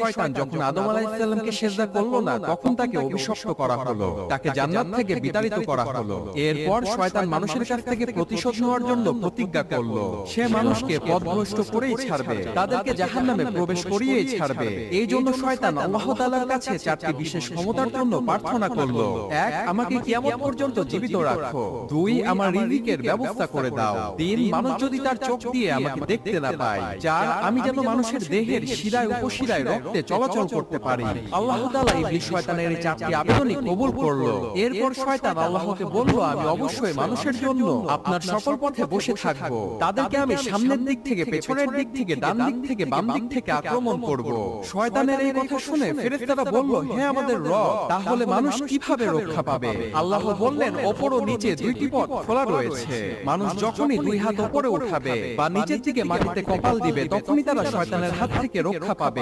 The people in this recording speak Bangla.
শয়তান যখন আদম আলাইহিস সালামকে সিজদা করলো না, তখন তাকে অভিশপ্ত করা হলো, তাকে জান্নাত থেকে বিতাড়িত করা হলো। এরপর শয়তান মানুষের কাছ থেকে প্রতিশোধ নেওয়ার জন্য প্রতিজ্ঞা করলো, সে মানুষকে পথভ্রষ্ট করেই ছাড়বে, তাদেরকে জাহান্নামে প্রবেশ করিয়েই ছাড়বে। এই জন্য শয়তান আল্লাহ তাআলার কাছে চারটি বিশেষ ক্ষমতার জন্য প্রার্থনা করলো। এক, আমাকে কিয়ামত পর্যন্ত জীবিত রাখো। দুই, আমার রিজিকের ব্যবস্থা করে দাও। তিন, মানুষ যদি তার চোখ দিয়ে আমাকে দেখতে না পায়। চার, আমি যেন মানুষের দেহের শিরায় উপশিরায় রক্তে চলাচল করতে পারি। আল্লাহ তাআলা ইবলিস শয়তানের এই চারটি আবেদনই কবুল করলো। এরপর শয়তান আল্লাহকে বলল, আমি অবশ্যই মানুষের জন্য আপনার সকল পথে বসে থাকব। তাদেরকে আমি সামনের দিক থেকে, পেছনের দিক থেকে, ডান দিক থেকে, বাম দিক থেকে আক্রমণ করব। শয়তানের এই কথা শুনে ফেরেশতারা বলল, হে আমাদের রব, তাহলে মানুষ কিভাবে রক্ষা পাবে? আল্লাহ বললেন, ওপর ও নিচে দুইটি পথ খোলা রয়েছে। মানুষ যখনই দুই হাত উপরে উঠাবে বা নিচের দিকে মাটিতে কপাল দিবে, তখনই তারা শয়তানের হাত থেকে রক্ষা পাবে।